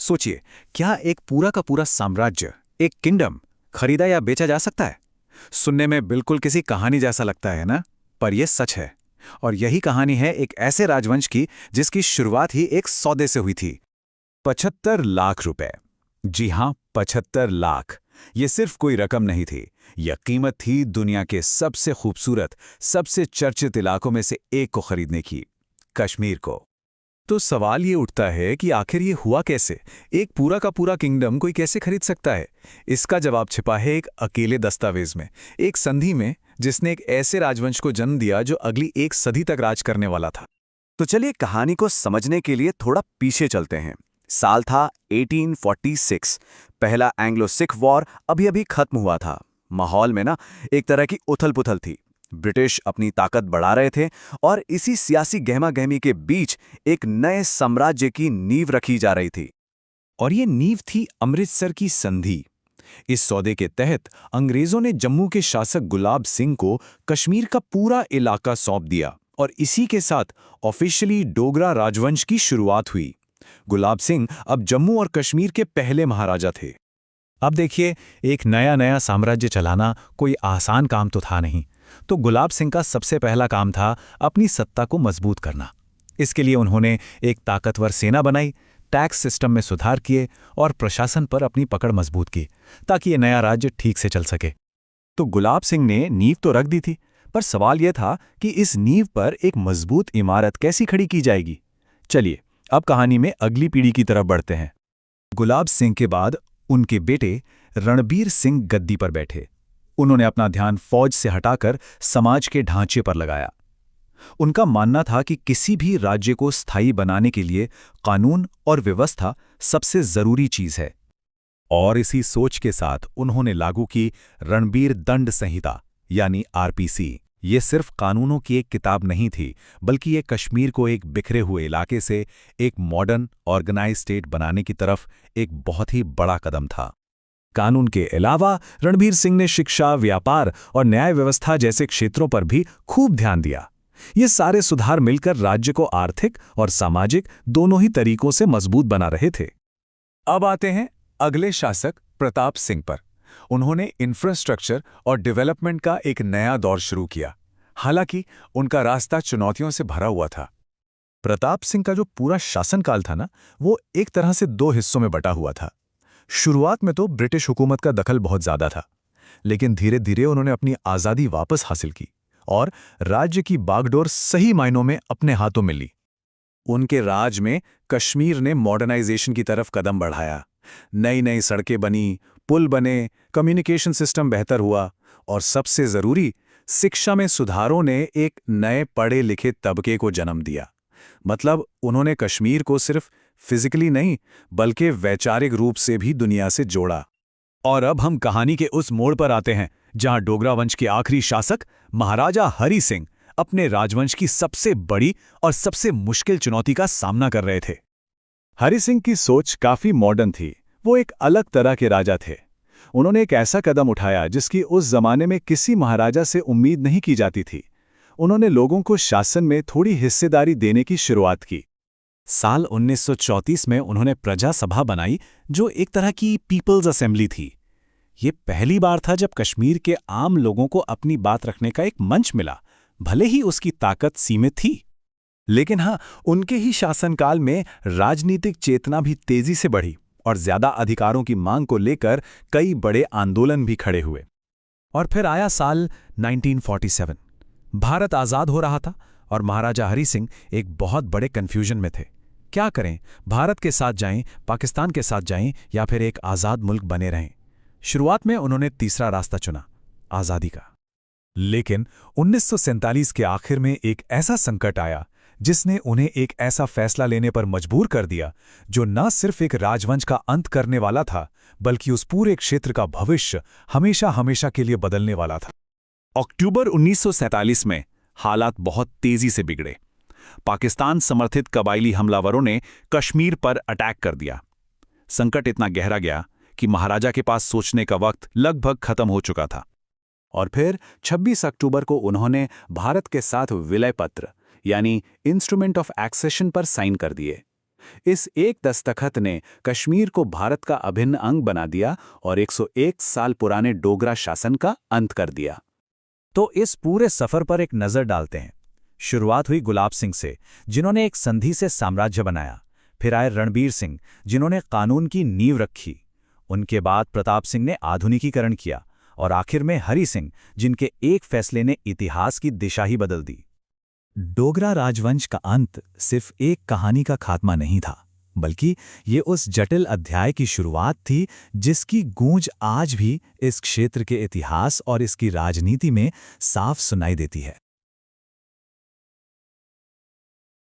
सोचिए, क्या एक पूरा का पूरा साम्राज्य, एक किंगडम, खरीदा या बेचा जा सकता है? सुनने में बिल्कुल किसी कहानी जैसा लगता है ना? पर यह सच है। और यही कहानी है एक ऐसे राजवंश की जिसकी शुरुआत ही एक सौदे से हुई थी। 75 लाख रुपए। जी हां, 75 लाख। ये सिर्फ कोई रकम नहीं थी। यह कीमत थी दुनिया के सबसे खूबसूरत, सबसे चर्चित इलाकों में से एक को खरीदने की, कश्मीर को। तो सवाल ये उठता है कि आखिर ये हुआ कैसे? एक पूरा का पूरा किंगडम कोई कैसे खरीद सकता है? इसका जवाब छिपा है एक अकेले दस्तावेज में, एक संधि में, जिसने एक ऐसे राजवंश को जन्म दिया जो अगली एक सदी तक राज करने वाला था। तो चलिए कहानी को समझने के लिए थोड़ा पीछे चलते हैं। साल था 1846। पहला एंग्लो सिख वॉर अभी अभी खत्म हुआ था। माहौल में ना एक तरह की उथल-पुथल थी। ब्रिटिश अपनी ताकत बढ़ा रहे थे और इसी सियासी गहमा-गहमी के बीच एक नए साम्राज्य की नींव रखी जा रही थी। और ये नींव थी अमृतसर की संधि। इस सौदे के तहत अंग्रेजों ने जम्मू के शासक गुलाब सिंह को कश्मीर का पूरा इलाका सौंप दिया और इसी के साथ ऑफिशियली डोगरा राजवंश की शुरुआत हुई। गुलाब सिंह अब जम्मू और कश्मीर के पहले महाराजा थे। अब देखिए, एक नया नया साम्राज्य चलाना कोई आसान काम तो था नहीं। तो गुलाब सिंह का सबसे पहला काम था अपनी सत्ता को मजबूत करना। इसके लिए उन्होंने एक ताकतवर सेना बनाई, टैक्स सिस्टम में सुधार किए और प्रशासन पर अपनी पकड़ मजबूत की, ताकि ये नया राज्य ठीक से चल सके। तो गुलाब सिंह ने नींव तो रख दी थी, पर सवाल यह था कि इस नींव पर एक मजबूत इमारत कैसी खड़ी की जाएगी। चलिए अब कहानी में अगली पीढ़ी की तरफ बढ़ते हैं। गुलाब सिंह के बाद उनके बेटे रणबीर सिंह गद्दी पर बैठे। उन्होंने अपना ध्यान फौज से हटाकर समाज के ढांचे पर लगाया। उनका मानना था कि किसी भी राज्य को स्थायी बनाने के लिए कानून और व्यवस्था सबसे जरूरी चीज है। और इसी सोच के साथ उन्होंने लागू की रणबीर दंड संहिता, यानी आरपीसी। ये सिर्फ कानूनों की एक किताब नहीं थी, बल्कि ये कश्मीर को एक बिखरे हुए इलाके से एक मॉडर्न ऑर्गेनाइज स्टेट बनाने की तरफ एक बहुत ही बड़ा कदम था। कानून के अलावा रणबीर सिंह ने शिक्षा, व्यापार और न्याय व्यवस्था जैसे क्षेत्रों पर भी खूब ध्यान दिया। ये सारे सुधार मिलकर राज्य को आर्थिक और सामाजिक दोनों ही तरीकों से मजबूत बना रहे थे। अब आते हैं अगले शासक प्रताप सिंह पर। उन्होंने इंफ्रास्ट्रक्चर और डेवलपमेंट का एक नया दौर शुरू किया। हालांकि उनका रास्ता चुनौतियों से भरा हुआ था। प्रताप सिंह का जो पूरा शासनकाल था ना, वो एक तरह से दो हिस्सों में बटा हुआ था। शुरुआत में तो ब्रिटिश हुकूमत का दखल बहुत ज्यादा था, लेकिन धीरे धीरे उन्होंने अपनी आज़ादी वापस हासिल की और राज्य की बागडोर सही मायनों में अपने हाथों में ली। उनके राज में कश्मीर ने मॉडर्नाइजेशन की तरफ कदम बढ़ाया। नई नई सड़कें बनी, पुल बने, कम्युनिकेशन सिस्टम बेहतर हुआ और सबसे जरूरी, शिक्षा में सुधारों ने एक नए पढ़े लिखे तबके को जन्म दिया। मतलब उन्होंने कश्मीर को सिर्फ फिजिकली नहीं, बल्कि वैचारिक रूप से भी दुनिया से जोड़ा। और अब हम कहानी के उस मोड़ पर आते हैं जहां डोगरा वंश के आखिरी शासक महाराजा हरि सिंह अपने राजवंश की सबसे बड़ी और सबसे मुश्किल चुनौती का सामना कर रहे थे। हरि सिंह की सोच काफी मॉडर्न थी। वो एक अलग तरह के राजा थे। उन्होंने एक ऐसा कदम उठाया जिसकी उस जमाने में किसी महाराजा से उम्मीद नहीं की जाती थी। उन्होंने लोगों को शासन में थोड़ी हिस्सेदारी देने की शुरुआत की। साल 1934 में उन्होंने प्रजा सभा बनाई, जो एक तरह की पीपल्स असेंबली थी। ये पहली बार था जब कश्मीर के आम लोगों को अपनी बात रखने का एक मंच मिला, भले ही उसकी ताकत सीमित थी। लेकिन हाँ, उनके ही शासनकाल में राजनीतिक चेतना भी तेजी से बढ़ी और ज्यादा अधिकारों की मांग को लेकर कई बड़े आंदोलन भी खड़े हुए। और फिर आया साल 1947। भारत आजाद हो रहा था और महाराजा हरि सिंह एक बहुत बड़े कंफ्यूजन में थे। क्या करें, भारत के साथ जाएं, पाकिस्तान के साथ जाएं या फिर एक आजाद मुल्क बने रहें। शुरुआत में उन्होंने तीसरा रास्ता चुना, आजादी का। लेकिन 1947 के आखिर में एक ऐसा संकट आया जिसने उन्हें एक ऐसा फैसला लेने पर मजबूर कर दिया जो न सिर्फ एक राजवंश का अंत करने वाला था, बल्कि उस पूरे क्षेत्र का भविष्य हमेशा हमेशा के लिए बदलने वाला था। अक्टूबर 1947 में हालात बहुत तेजी से बिगड़े। पाकिस्तान समर्थित कबायली हमलावरों ने कश्मीर पर अटैक कर दिया। संकट इतना गहरा गया कि महाराजा के पास सोचने का वक्त लगभग खत्म हो चुका था। और फिर 26 अक्टूबर को उन्होंने भारत के साथ विलय पत्र, यानी इंस्ट्रूमेंट ऑफ एक्सेशन पर साइन कर दिए। इस एक दस्तखत ने कश्मीर को भारत का अभिन्न अंग बना दिया और 101 साल पुराने डोगरा शासन का अंत कर दिया। तो इस पूरे सफर पर एक नज़र डालते हैं। शुरुआत हुई गुलाब सिंह से, जिन्होंने एक संधि से साम्राज्य बनाया। फिर आए रणबीर सिंह, जिन्होंने कानून की नींव रखी। उनके बाद प्रताप सिंह ने आधुनिकीकरण किया, और आखिर में हरि सिंह, जिनके एक फैसले ने इतिहास की दिशा ही बदल दी। डोगरा राजवंश का अंत सिर्फ एक कहानी का खात्मा नहीं था, बल्कि ये उस जटिल अध्याय की शुरुआत थी जिसकी गूंज आज भी इस क्षेत्र के इतिहास और इसकी राजनीति में साफ सुनाई देती है।